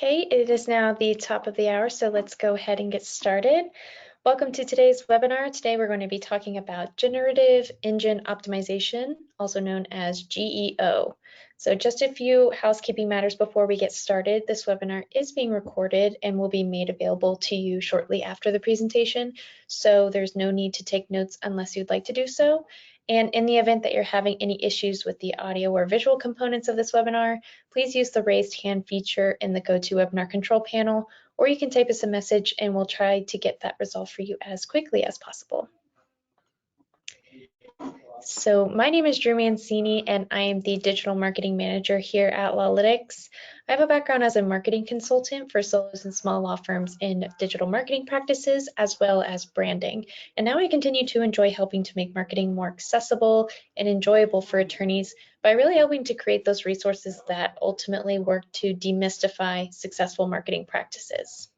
Okay, it is now the top of the hour, so let's go ahead and get started. Welcome to today's webinar. Today we're going to be talking about Generative Engine Optimization, also known as GEO. So just a few housekeeping matters before we get started. This webinar is being recorded and will be made available to you shortly after the presentation, so there's no need to take notes unless you'd like to do so. And in the event that you're having any issues with the audio or visual components of this webinar, please use the raised hand feature in the GoToWebinar control panel, or you can type us a message and we'll try to get that resolved for you as quickly as possible. So my name is Drew Mancini and I am the Digital Marketing Manager here at Lawlytics. I have a background as a marketing consultant for solos and small law firms in digital marketing practices as well as branding. And now I continue to enjoy helping to make marketing more accessible and enjoyable for attorneys by really helping to create those resources that ultimately work to demystify successful marketing practices.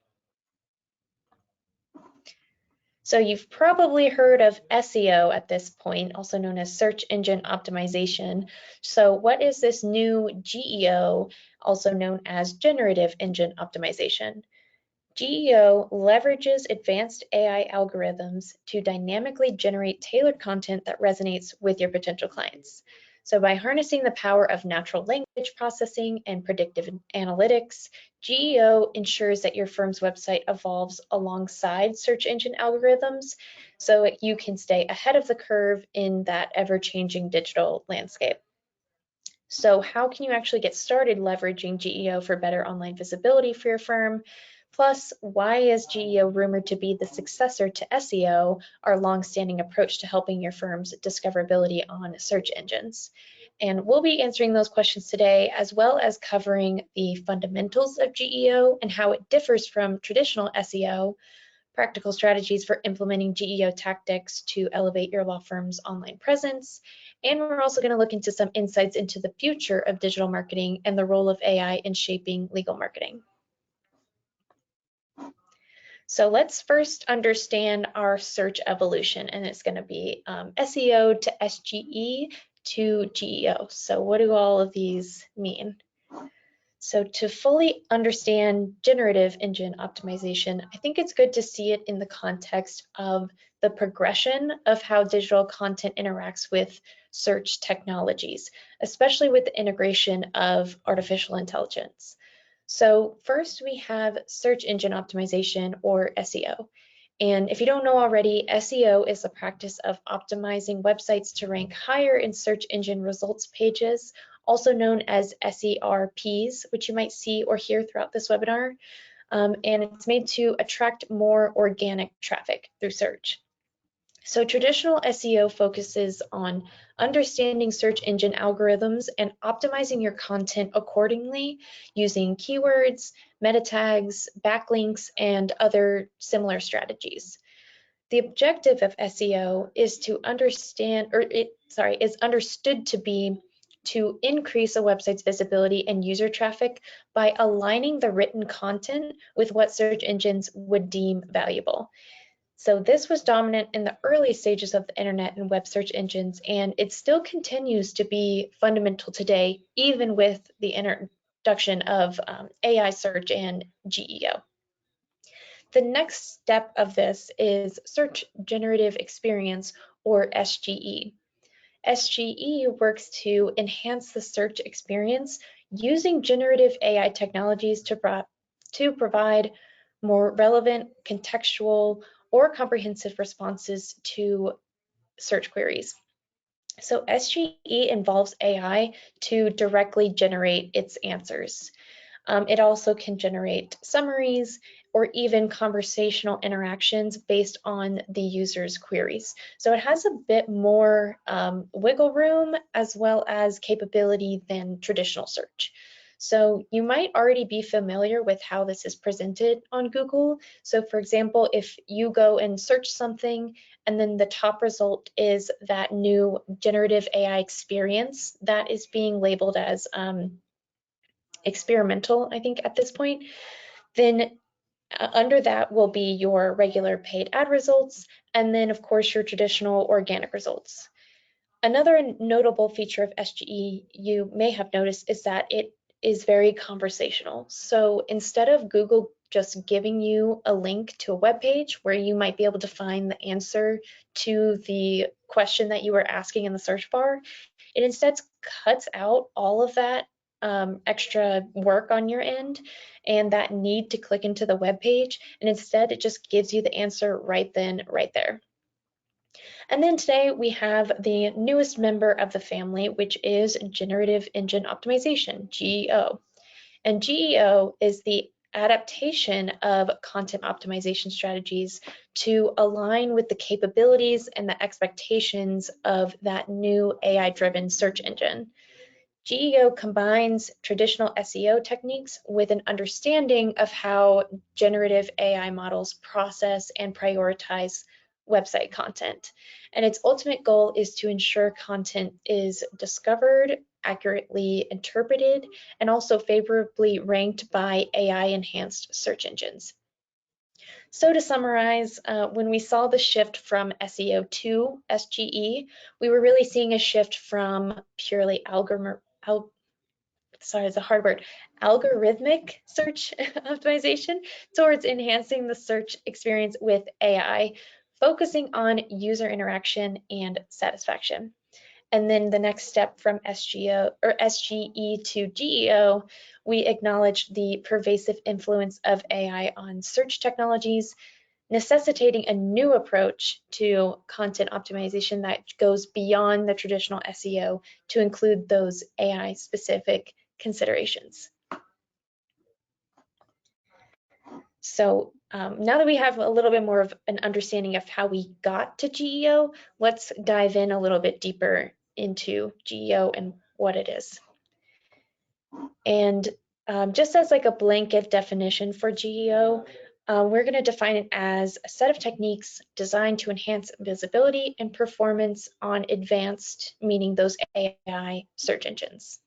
So you've probably heard of SEO at this point, also known as search engine optimization. So what is this new GEO, also known as generative engine optimization? GEO leverages advanced AI algorithms to dynamically generate tailored content that resonates with your potential clients. So by harnessing the power of natural language processing and predictive analytics, GEO ensures that your firm's website evolves alongside search engine algorithms so you can stay ahead of the curve in that ever-changing digital landscape. So how can you actually get started leveraging GEO for better online visibility for your firm? Plus, why is GEO rumored to be the successor to SEO, our long-standing approach to helping your firm's discoverability on search engines? And we'll be answering those questions today, as well as covering the fundamentals of GEO and how it differs from traditional SEO, practical strategies for implementing GEO tactics to elevate your law firm's online presence. And we're also going to look into some insights into the future of digital marketing and the role of AI in shaping legal marketing. So let's first understand our search evolution, and it's going to be SEO to SGE to GEO. So what do all of these mean? So to fully understand generative engine optimization, I think it's good to see it in the context of the progression of how digital content interacts with search technologies, especially with the integration of artificial intelligence. So first we have search engine optimization, or SEO. And if you don't know already, SEO is the practice of optimizing websites to rank higher in search engine results pages, also known as SERPs, which you might see or hear throughout this webinar. And it's made to attract more organic traffic through search. So traditional SEO focuses on understanding search engine algorithms and optimizing your content accordingly using keywords, meta tags, backlinks, and other similar strategies. The objective of SEO is to is understood to be to increase a website's visibility and user traffic by aligning the written content with what search engines would deem valuable. So this was dominant in the early stages of the internet and web search engines, and it still continues to be fundamental today, even with the introduction of AI search and GEO. The next step of this is Search Generative Experience, or SGE. SGE works to enhance the search experience using generative AI technologies to provide more relevant, contextual, or comprehensive responses to search queries. So SGE involves AI to directly generate its answers. It also can generate summaries or even conversational interactions based on the user's queries. So it has a bit more wiggle room as well as capability than traditional search. So you might already be familiar with how this is presented on Google. So for example, if you go and search something and then the top result is that new generative AI experience that is being labeled as experimental, I think at this point, then under that will be your regular paid ad results, and then of course your traditional organic results. Another notable feature of SGE you may have noticed is that it is very conversational. So instead of Google just giving you a link to a web page where you might be able to find the answer to the question that you were asking in the search bar, it instead cuts out all of that extra work on your end and that need to click into the web page, and instead it just gives you the answer right then, right there. And then today we have the newest member of the family, which is Generative Engine Optimization, GEO. And GEO is the adaptation of content optimization strategies to align with the capabilities and the expectations of that new AI-driven search engine. GEO combines traditional SEO techniques with an understanding of how generative AI models process and prioritize website content. And its ultimate goal is to ensure content is discovered, accurately interpreted, and also favorably ranked by AI-enhanced search engines. So to summarize, when we saw the shift from SEO to SGE, we were really seeing a shift from purely algorithmic search optimization towards enhancing the search experience with AI, focusing on user interaction and satisfaction. And then the next step from SGE to GEO, we acknowledged the pervasive influence of AI on search technologies, necessitating a new approach to content optimization that goes beyond the traditional SEO to include those AI-specific considerations. So now that we have a little bit more of an understanding of how we got to GEO, let's dive in a little bit deeper into GEO and what it is. And just as like a blanket definition for GEO, we're going to define it as a set of techniques designed to enhance visibility and performance on advanced, meaning those AI search engines.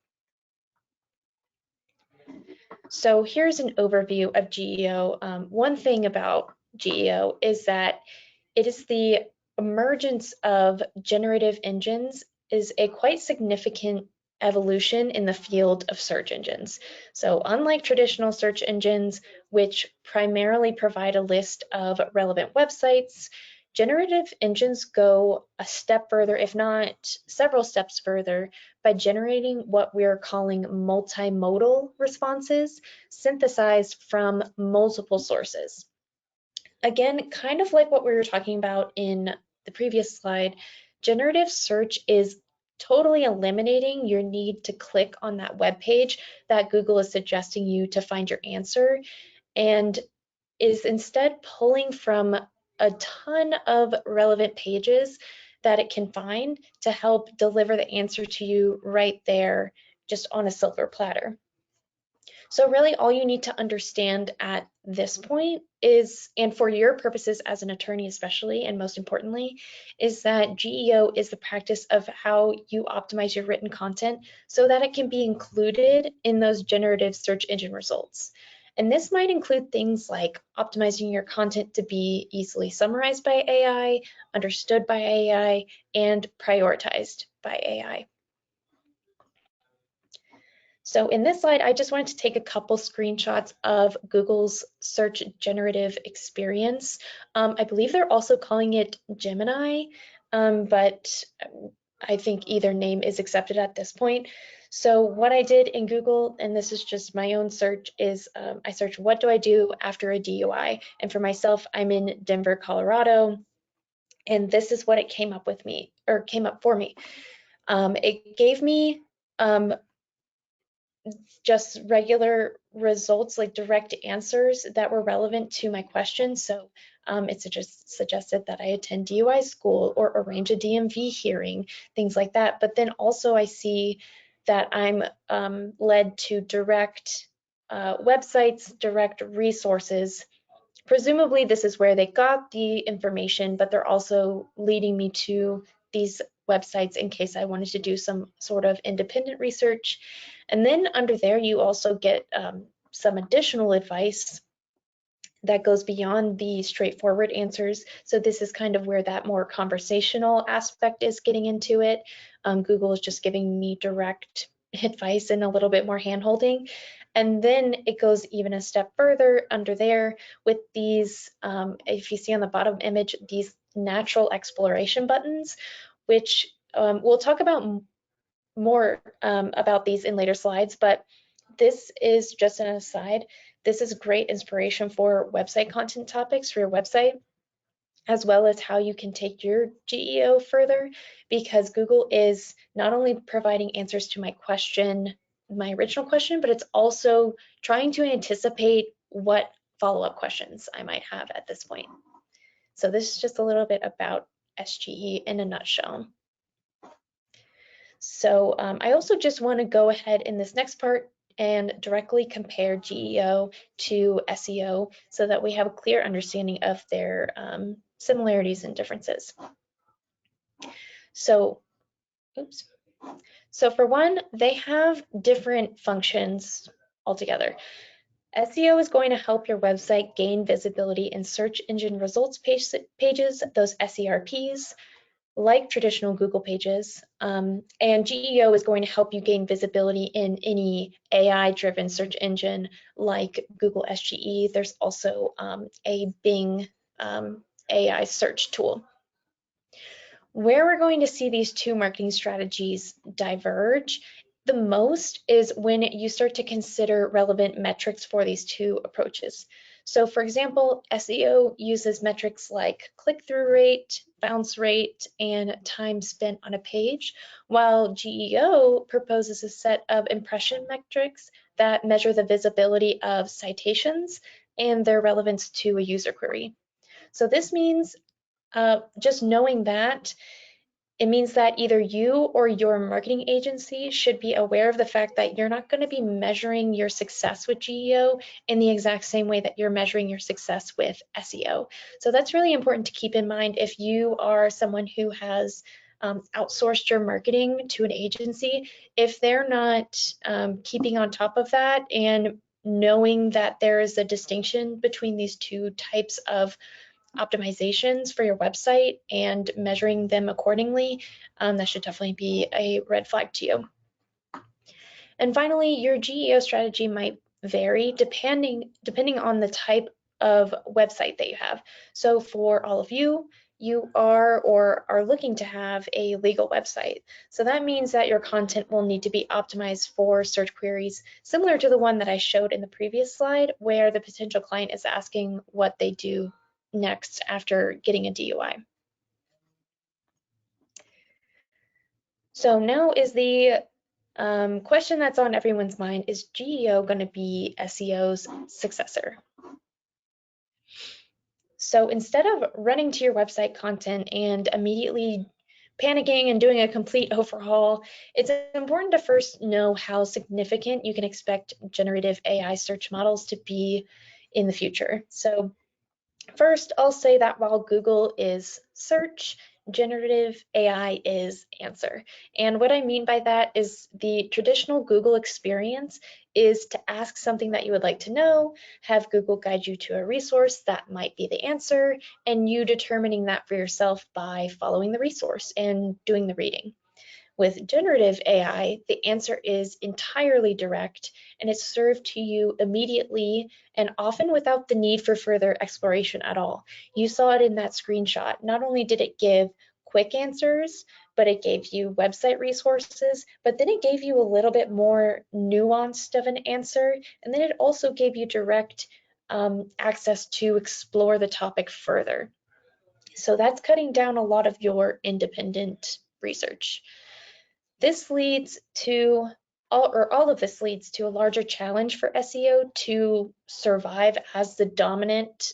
So here's an overview of GEO. One thing about GEO is that it is the emergence of generative engines is a quite significant evolution in the field of search engines. So unlike traditional search engines, which primarily provide a list of relevant websites, generative engines go a step further, if not several steps further, by generating what we're calling multimodal responses synthesized from multiple sources. Again, kind of like what we were talking about in the previous slide, generative search is totally eliminating your need to click on that web page that Google is suggesting you to find your answer, and is instead pulling from a ton of relevant pages that it can find to help deliver the answer to you right there, just on a silver platter. So really all you need to understand at this point is, and for your purposes as an attorney especially, and most importantly, is that GEO is the practice of how you optimize your written content so that it can be included in those generative search engine results. And this might include things like optimizing your content to be easily summarized by AI, understood by AI, and prioritized by AI. So in this slide, I just wanted to take a couple screenshots of Google's search generative experience. I believe they're also calling it Gemini, but I think either name is accepted at this point. So what I did in Google, and this is just my own search, is I searched what do I do after a DUI? And for myself, I'm in Denver, Colorado, and this is what it came up with me, or came up for me. It gave me just regular results, like direct answers that were relevant to my question. So it suggested that I attend DUI school or arrange a DMV hearing, things like that. But then also I see that I'm led to direct websites, direct resources. Presumably this is where they got the information, but they're also leading me to these websites in case I wanted to do some sort of independent research. And then under there, you also get some additional advice that goes beyond the straightforward answers. So this is kind of where that more conversational aspect is getting into it. Google is just giving me direct advice and a little bit more hand-holding. And then it goes even a step further under there with these, if you see on the bottom image, these natural exploration buttons, which we'll talk about more about these in later slides, but this is just an aside. This is great inspiration for website content topics for your website, as well as how you can take your GEO further, because Google is not only providing answers to my question, my original question, but it's also trying to anticipate what follow-up questions I might have at this point. So this is just a little bit about SGE in a nutshell. So I also just want to go ahead in this next part and directly compare GEO to SEO so that we have a clear understanding of their similarities and differences. So, oops. So for one, they have different functions altogether. SEO is going to help your website gain visibility in search engine results pages, those SERPs, like traditional Google pages. And GEO is going to help you gain visibility in any AI-driven search engine like Google SGE. There's also a Bing AI search tool. Where we're going to see these two marketing strategies diverge the most is when you start to consider relevant metrics for these two approaches. So for example, SEO uses metrics like click-through rate, bounce rate, and time spent on a page, while GEO proposes a set of impression metrics that measure the visibility of citations and their relevance to a user query. So this means just knowing that, it means that either you or your marketing agency should be aware of the fact that you're not going to be measuring your success with GEO in the exact same way that you're measuring your success with SEO. So that's really important to keep in mind if you are someone who has outsourced your marketing to an agency. If they're not keeping on top of that and knowing that there is a distinction between these two types of optimizations for your website and measuring them accordingly, that should definitely be a red flag to you. And finally, your GEO strategy might vary depending on the type of website that you have. So for all of you, you are or are looking to have a legal website. So that means that your content will need to be optimized for search queries similar to the one that I showed in the previous slide, where the potential client is asking what they do next after getting a DUI. So now is the question that's on everyone's mind, is GEO going to be SEO's successor? So instead of running to your website content and immediately panicking and doing a complete overhaul, it's important to first know how significant you can expect generative AI search models to be in the future. So first, I'll say that while Google is search, generative AI is answer. And what I mean by that is the traditional Google experience is to ask something that you would like to know, have Google guide you to a resource that might be the answer, and you determining that for yourself by following the resource and doing the reading. With generative AI, the answer is entirely direct and it's served to you immediately and often without the need for further exploration at all. You saw it in that screenshot. Not only did it give quick answers, but it gave you website resources, but then it gave you a little bit more nuanced of an answer. And then it also gave you direct access to explore the topic further. So that's cutting down a lot of your independent research. This leads to, all of this leads to a larger challenge for SEO to survive as the dominant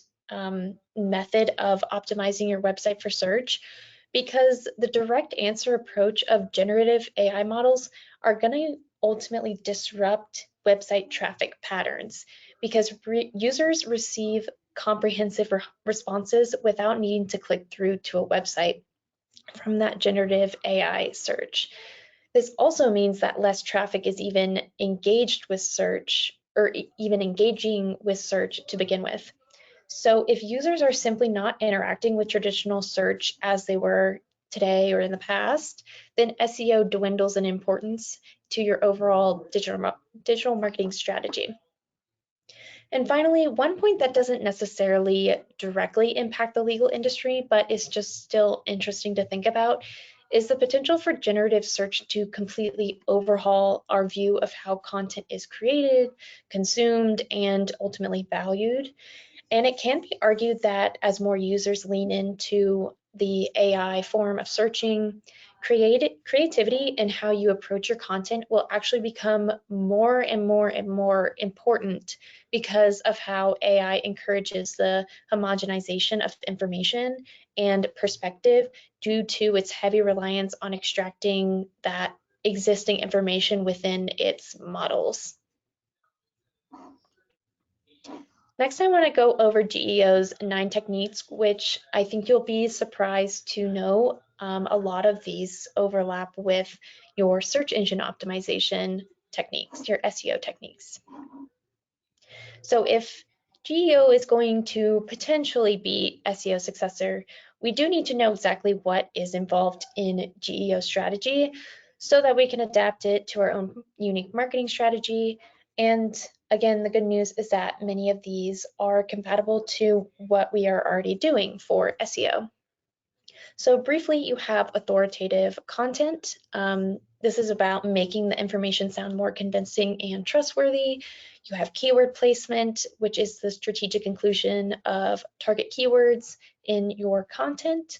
method of optimizing your website for search, because the direct answer approach of generative AI models are going to ultimately disrupt website traffic patterns, because users receive comprehensive responses without needing to click through to a website from that generative AI search. This also means that less traffic is even engaged with search or even engaging with search to begin with. So if users are simply not interacting with traditional search as they were today or in the past, then SEO dwindles in importance to your overall digital marketing strategy. And finally, one point that doesn't necessarily directly impact the legal industry, but is just still interesting to think about, is the potential for generative search to completely overhaul our view of how content is created, consumed, and ultimately valued. And it can be argued that as more users lean into the AI form of searching, creativity in how you approach your content will actually become more and more and more important because of how AI encourages the homogenization of information and perspective due to its heavy reliance on extracting that existing information within its models. Next, I want to go over GEO's 9 techniques, which I think you'll be surprised to know a lot of these overlap with your search engine optimization techniques, your SEO techniques. So if GEO is going to potentially be SEO successor, we do need to know exactly what is involved in GEO strategy so that we can adapt it to our own unique marketing strategy. And again, the good news is that many of these are compatible to what we are already doing for SEO. So briefly, you have authoritative content. This is about making the information sound more convincing and trustworthy. You have keyword placement, which is the strategic inclusion of target keywords in your content.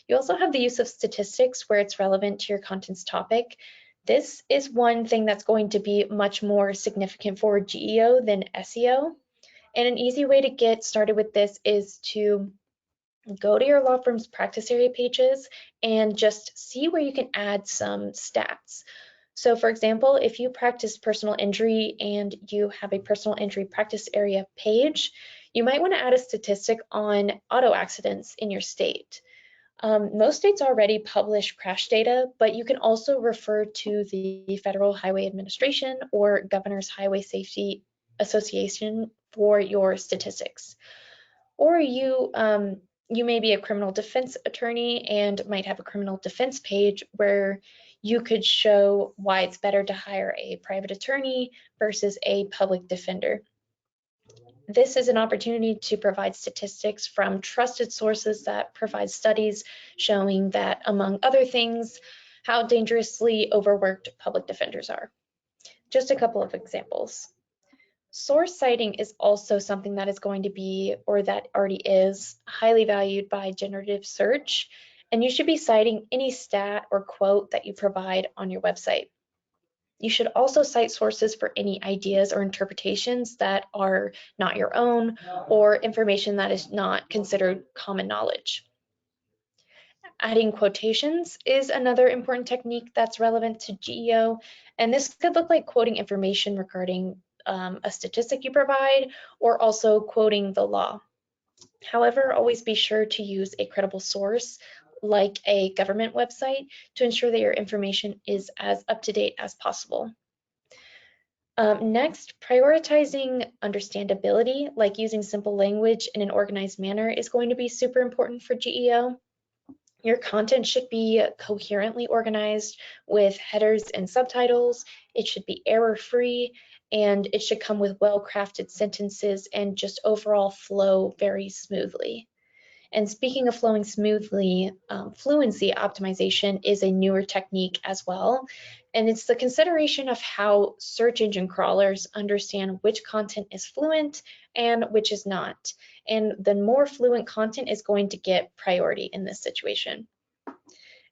You also have the use of statistics where it's relevant to your content's topic. This is one thing that's going to be much more significant for GEO than SEO. And an easy way to get started with this is to go to your law firm's practice area pages and just see where you can add some stats. So for example, if you practice personal injury and you have a personal injury practice area page, you might want to add a statistic on auto accidents in your state. Most states already publish crash data, but you can also refer to the Federal Highway Administration or Governor's Highway Safety Association for your statistics. Or you may be a criminal defense attorney and might have a criminal defense page where you could show why it's better to hire a private attorney versus a public defender. This is an opportunity to provide statistics from trusted sources that provide studies showing that, among other things, how dangerously overworked public defenders are. Just a couple of examples. Source citing is also something that is going to be, or that already is, highly valued by generative search, and you should be citing any stat or quote that you provide on your website. You should also cite sources for any ideas or interpretations that are not your own, or information that is not considered common knowledge. Adding quotations is another important technique that's relevant to GEO, and this could look like quoting information regarding a statistic you provide, or also quoting the law. However, always be sure to use a credible source, like a government website, to ensure that your information is as up-to-date as possible. Next, prioritizing understandability, like using simple language in an organized manner, is going to be super important for GEO. Your content should be coherently organized with headers and subtitles. It should be error-free, and it should come with well-crafted sentences and just overall flow very smoothly. And speaking of flowing smoothly, fluency optimization is a newer technique as well. And it's the consideration of how search engine crawlers understand which content is fluent and which is not. And the more fluent content is going to get priority in this situation.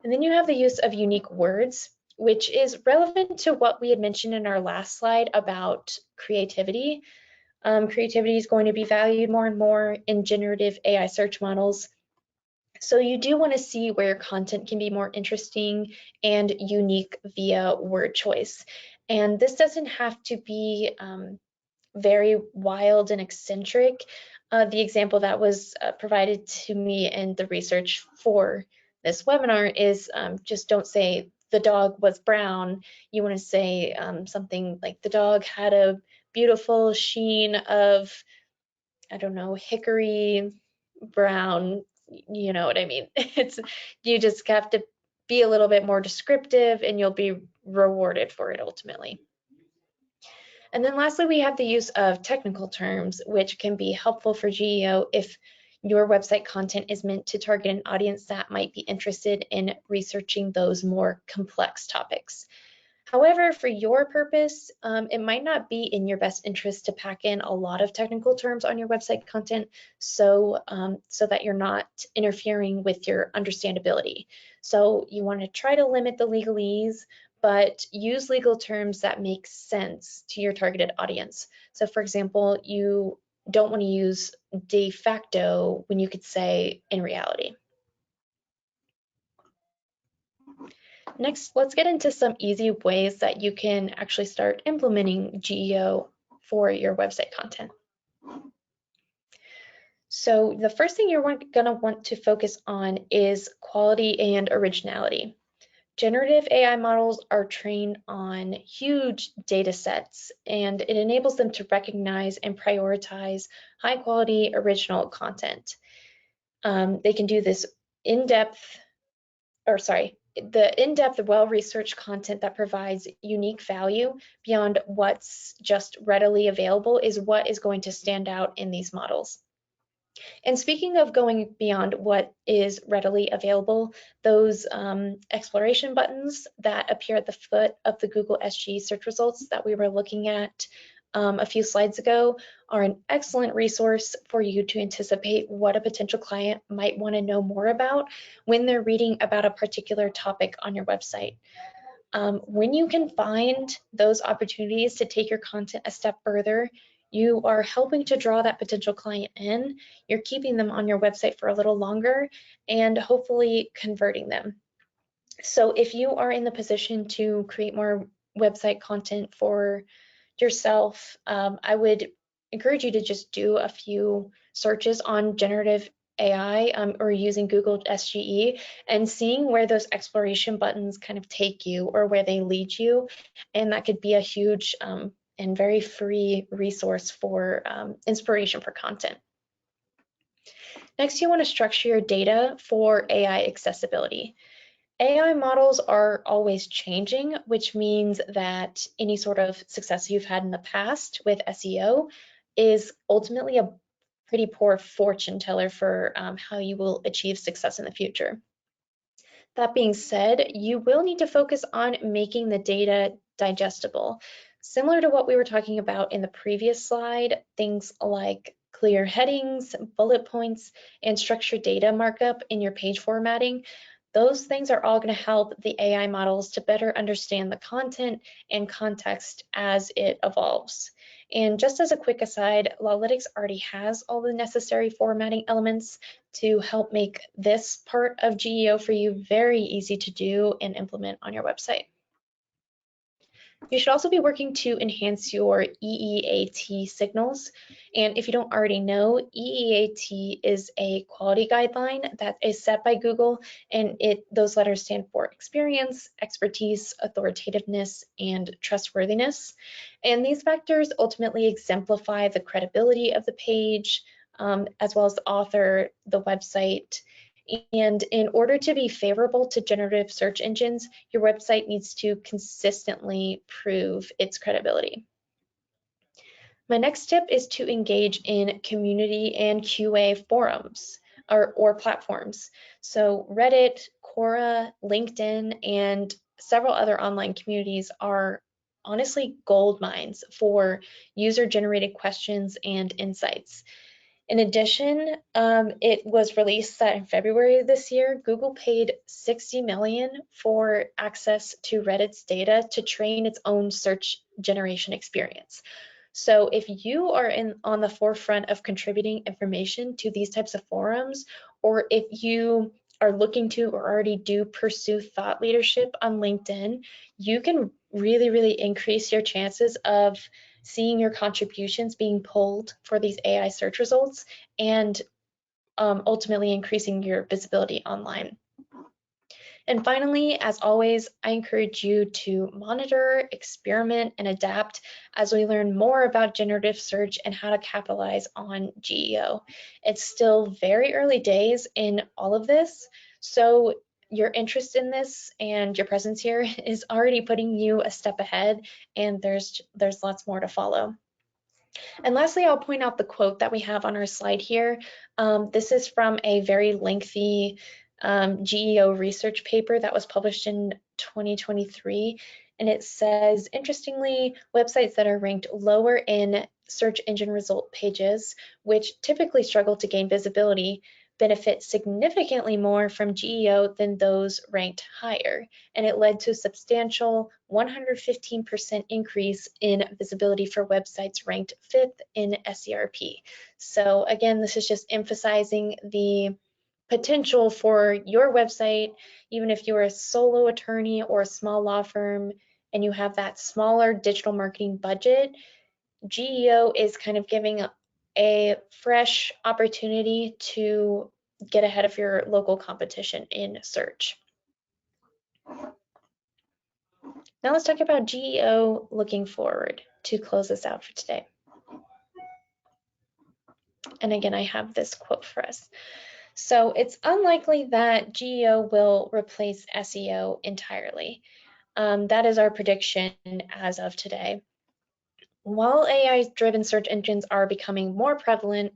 And then you have the use of unique words, which is relevant to what we had mentioned in our last slide about creativity. Creativity is going to be valued more and more in generative AI search models. So you do want to see where your content can be more interesting and unique via word choice. And this doesn't have to be very wild and eccentric. The example that was provided to me in the research for this webinar is just don't say the dog was brown. You want to say something like the dog had a beautiful sheen of, I don't know, hickory brown, you know what I mean. You just have to be a little bit more descriptive and you'll be rewarded for it ultimately. And then lastly, we have the use of technical terms, which can be helpful for GEO if your website content is meant to target an audience that might be interested in researching those more complex topics. However, for your purpose, it might not be in your best interest to pack in a lot of technical terms on your website content so that you're not interfering with your understandability. So you want to try to limit the legalese, but use legal terms that make sense to your targeted audience. So for example, you don't want to use de facto when you could say in reality. Next, let's get into some easy ways that you can actually start implementing GEO for your website content. So the first thing you're going to want to focus on is quality and originality. Generative AI models are trained on huge data sets, and it enables them to recognize and prioritize high quality original content. They can do this the in-depth, well-researched content that provides unique value beyond what's just readily available is what is going to stand out in these models. And speaking of going beyond what is readily available, those exploration buttons that appear at the foot of the Google SGE search results that we were looking at a few slides ago are an excellent resource for you to anticipate what a potential client might want to know more about when they're reading about a particular topic on your website. When you can find those opportunities to take your content a step further, you are helping to draw that potential client in, you're keeping them on your website for a little longer, and hopefully converting them. So if you are in the position to create more website content for yourself, I would encourage you to just do a few searches on generative AI or using Google SGE and seeing where those exploration buttons kind of take you or where they lead you. And that could be a huge and very free resource for inspiration for content. Next, you want to structure your data for AI accessibility. AI models are always changing, which means that any sort of success you've had in the past with SEO is ultimately a pretty poor fortune teller for how you will achieve success in the future. That being said, you will need to focus on making the data digestible. Similar to what we were talking about in the previous slide, things like clear headings, bullet points, and structured data markup in your page formatting, those things are all going to help the AI models to better understand the content and context as it evolves. And just as a quick aside, Lawlytics already has all the necessary formatting elements to help make this part of GEO for you very easy to do and implement on your website. You should also be working to enhance your EEAT signals. And if you don't already know, EEAT is a quality guideline that is set by Google, and those letters stand for experience, expertise, authoritativeness, and trustworthiness. And these factors ultimately exemplify the credibility of the page, as well as the author, the website. And in order to be favorable to generative search engines, your website needs to consistently prove its credibility. My next tip is to engage in community and QA forums or platforms. So Reddit, Quora, LinkedIn, and several other online communities are honestly gold mines for user-generated questions and insights. In addition, it was released that in February this year, Google paid $60 million for access to Reddit's data to train its own search generation experience. So if you are on the forefront of contributing information to these types of forums, or if you are looking to or already do pursue thought leadership on LinkedIn, you can really increase your chances of seeing your contributions being pulled for these AI search results and ultimately increasing your visibility online. And finally, as always, I encourage you to monitor, experiment, and adapt as we learn more about generative search and how to capitalize on GEO. It's still very early days in all of this, so your interest in this and your presence here is already putting you a step ahead, and there's lots more to follow. And lastly, I'll point out the quote that we have on our slide here. This is from a very lengthy GEO research paper that was published in 2023. And it says, interestingly, websites that are ranked lower in search engine result pages, which typically struggle to gain visibility, benefit significantly more from GEO than those ranked higher. And it led to a substantial 115% increase in visibility for websites ranked 5th in SERP. So again, this is just emphasizing the potential for your website, even if you're a solo attorney or a small law firm and you have that smaller digital marketing budget, GEO is kind of giving a fresh opportunity to get ahead of your local competition in search. Now let's talk about GEO looking forward to close this out for today. And again, I have this quote for us. So it's unlikely that GEO will replace SEO entirely. That is our prediction as of today. While AI-driven search engines are becoming more prevalent,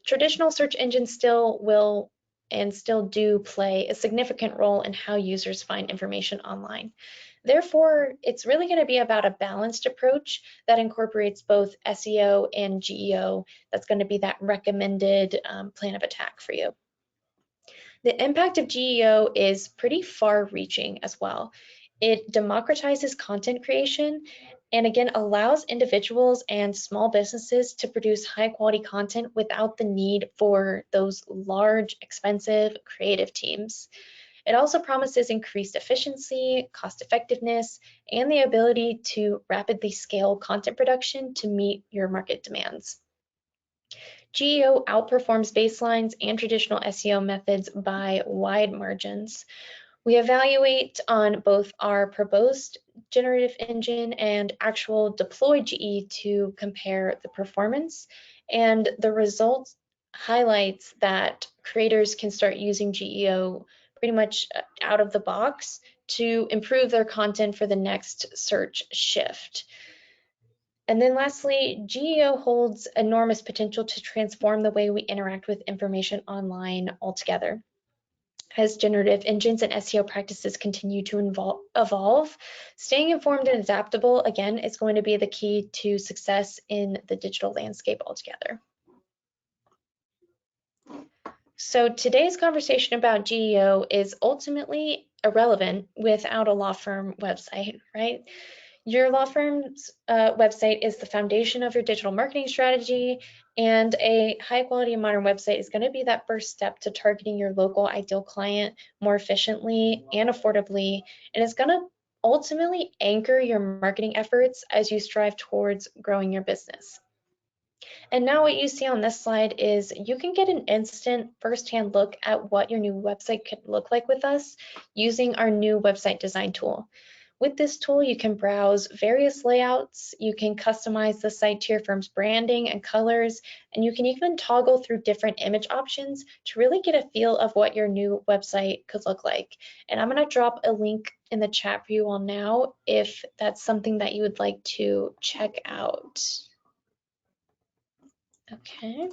traditional search engines still will and still do play a significant role in how users find information online. Therefore, it's really going to be about a balanced approach that incorporates both SEO and GEO. That's going to be that recommended plan of attack for you. The impact of GEO is pretty far-reaching as well. It democratizes content creation and again allows individuals and small businesses to produce high-quality content without the need for those large, expensive creative teams. It also promises increased efficiency, cost effectiveness, and the ability to rapidly scale content production to meet your market demands. GEO outperforms baselines and traditional SEO methods by wide margins. We evaluate on both our proposed generative engine and actual deployed GE to compare the performance, and the results highlights that creators can start using GEO pretty much out of the box to improve their content for the next search shift. And then lastly, GEO holds enormous potential to transform the way we interact with information online altogether. As generative engines and SEO practices continue to evolve, staying informed and adaptable, again, is going to be the key to success in the digital landscape altogether. So today's conversation about GEO is ultimately irrelevant without a law firm website, right? Your law firm's website is the foundation of your digital marketing strategy, and a high quality and modern website is going to be that first step to targeting your local ideal client more efficiently and affordably, and it's going to ultimately anchor your marketing efforts as you strive towards growing your business. And now what you see on this slide is you can get an instant first-hand look at what your new website could look like with us using our new website design tool. With this tool, you can browse various layouts, you can customize the site to your firm's branding and colors, and you can even toggle through different image options to really get a feel of what your new website could look like. And I'm going to drop a link in the chat for you all now if that's something that you would like to check out. Okay.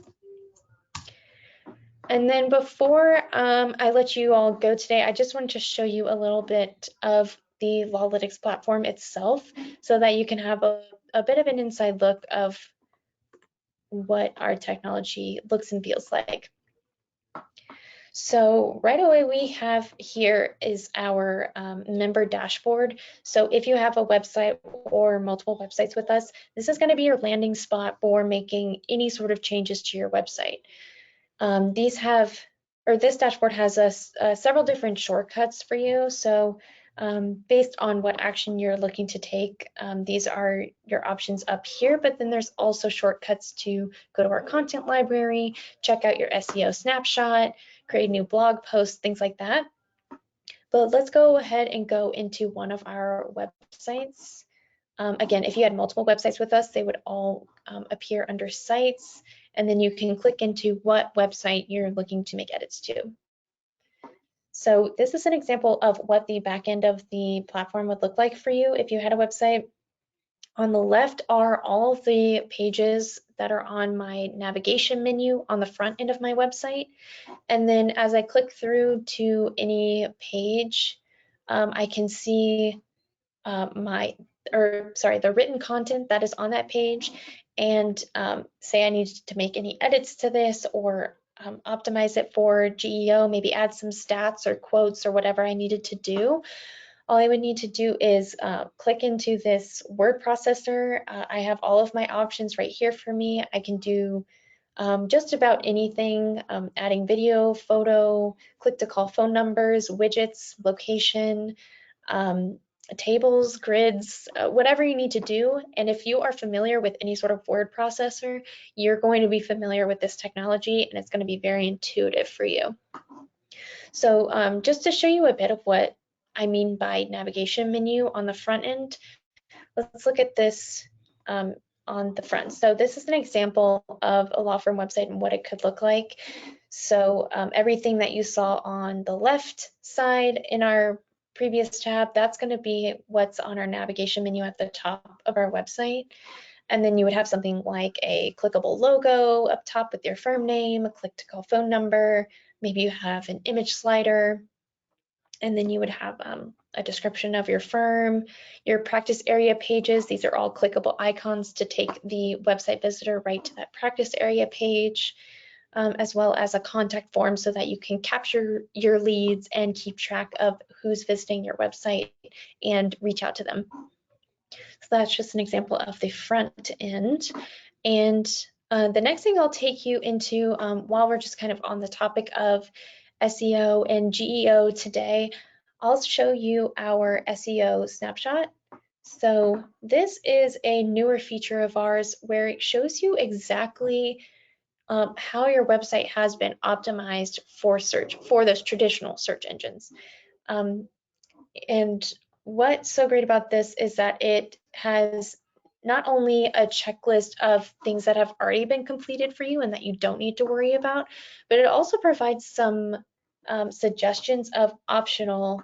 And then before I let you all go today, I just wanted to show you a little bit of the Lawlytics platform itself so that you can have a bit of an inside look of what our technology looks and feels like. So right away we have here is our member dashboard. So if you have a website or multiple websites with us, this is going to be your landing spot for making any sort of changes to your website. This dashboard has several different shortcuts for you. So based on what action you're looking to take, these are your options up here, but then there's also shortcuts to go to our content library, check out your SEO snapshot, create a new blog post, things like that. But let's go ahead and go into one of our websites. Again, if you had multiple websites with us, they would all appear under sites, and then you can click into what website you're looking to make edits to. So this is an example of what the back end of the platform would look like for you if you had a website. On the left are all of the pages that are on my navigation menu on the front end of my website. And then as I click through to any page, I can see the written content that is on that page, and say I need to make any edits to this or optimize it for GEO, maybe add some stats or quotes or whatever I needed to do. All I would need to do is click into this word processor. I have all of my options right here for me. I can do just about anything, adding video, photo, click to call phone numbers, widgets, location, tables, grids, whatever you need to do. And if you are familiar with any sort of word processor, you're going to be familiar with this technology, and it's going to be very intuitive for you. So just to show you a bit of what I mean by navigation menu on the front end, let's look at this on the front. So this is an example of a law firm website and what it could look like. So everything that you saw on the left side in our previous tab, that's going to be what's on our navigation menu at the top of our website. And then you would have something like a clickable logo up top with your firm name, a click to call phone number, maybe you have an image slider, and then you would have a description of your firm, your practice area pages. These are all clickable icons to take the website visitor right to that practice area page, as well as a contact form so that you can capture your leads and keep track of who's visiting your website and reach out to them. So that's just an example of the front end. And the next thing I'll take you into, while we're just kind of on the topic of SEO and GEO today, I'll show you our SEO snapshot. So this is a newer feature of ours where it shows you exactly how your website has been optimized for search, for those traditional search engines. And what's so great about this is that it has not only a checklist of things that have already been completed for you and that you don't need to worry about, but it also provides some suggestions of optional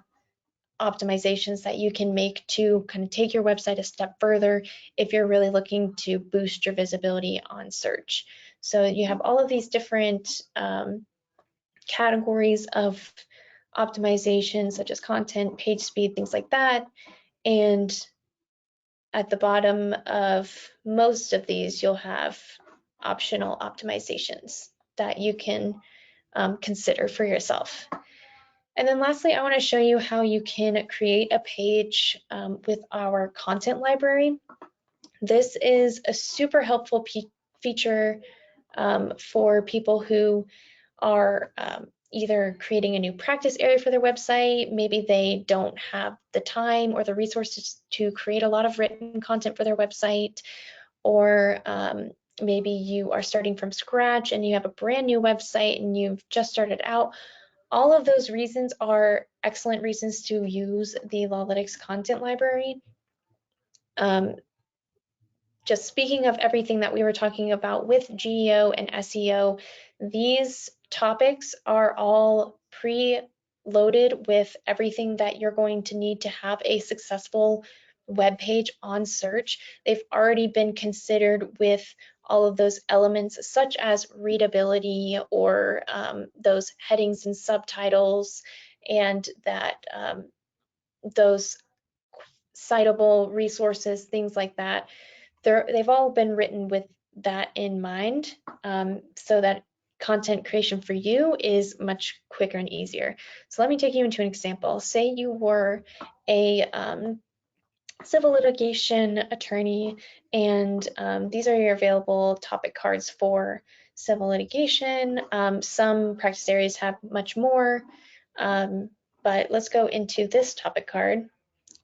optimizations that you can make to kind of take your website a step further if you're really looking to boost your visibility on search. So you have all of these different categories of optimization, such as content, page speed, things like that. And at the bottom of most of these, you'll have optional optimizations that you can consider for yourself. And then lastly, I want to show you how you can create a page with our content library. This is a super helpful feature for people who are either creating a new practice area for their website, maybe they don't have the time or the resources to create a lot of written content for their website, or maybe you are starting from scratch and you have a brand new website and you've just started out. All of those reasons are excellent reasons to use the Lawlytics content library. Just speaking of everything that we were talking about with GEO and SEO, these topics are all pre-loaded with everything that you're going to need to have a successful web page on search. They've already been considered with all of those elements, such as readability or those headings and subtitles, and that those citable resources, things like that. They've all been written with that in mind, so that content creation for you is much quicker and easier. So let me take you into an example. Say you were a civil litigation attorney, and these are your available topic cards for civil litigation. Some practice areas have much more, but let's go into this topic card.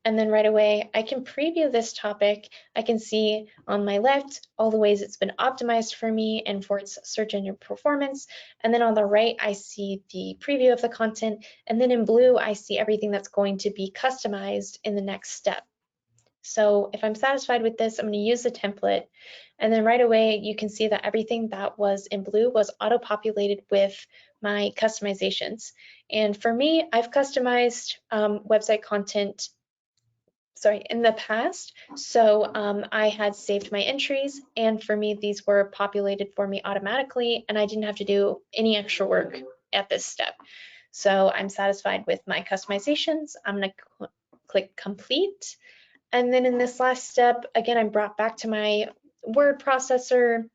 And then right away, I can preview this topic. I can see on my left all the ways it's been optimized for me and for its search engine performance. And then on the right, I see the preview of the content. And then in blue, I see everything that's going to be customized in the next step. So if I'm satisfied with this, I'm going to use the template. And then right away, you can see that everything that was in blue was auto-populated with my customizations. And for me, I've customized website content in the past. So I had saved my entries, and for me, these were populated for me automatically, and I didn't have to do any extra work at this step. So I'm satisfied with my customizations. I'm going to click complete. And then in this last step, again, I'm brought back to my word processor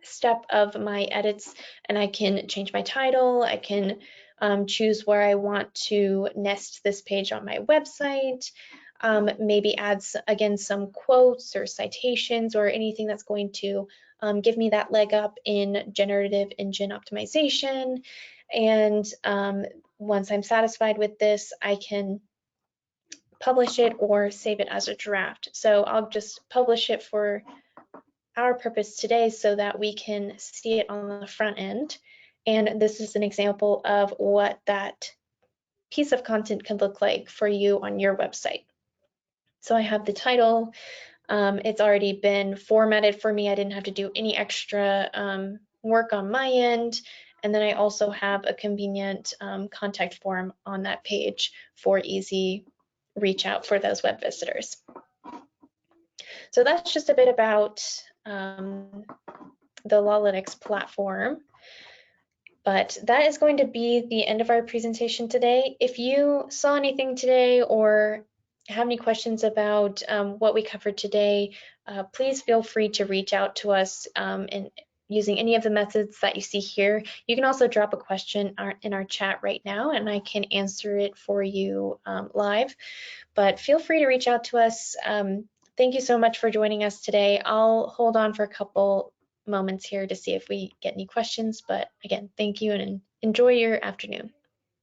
step of my edits, and I can change my title. I can choose where I want to nest this page on my website. Maybe add, again, some quotes or citations or anything that's going to give me that leg up in generative engine optimization. And once I'm satisfied with this, I can publish it or save it as a draft. So I'll just publish it for our purpose today so that we can see it on the front end. And this is an example of what that piece of content can look like for you on your website. So I have the title. It's already been formatted for me. I didn't have to do any extra work on my end. And then I also have a convenient contact form on that page for easy reach out for those web visitors. So that's just a bit about the Lawlytics platform. But that is going to be the end of our presentation today. If you saw anything today or have any questions about what we covered today, please feel free to reach out to us in using any of the methods that you see here. You can also drop a question in our chat right now, and I can answer it for you live. But feel free to reach out to us. Thank you so much for joining us today. I'll hold on for a couple moments here to see if we get any questions, but again, thank you and enjoy your afternoon.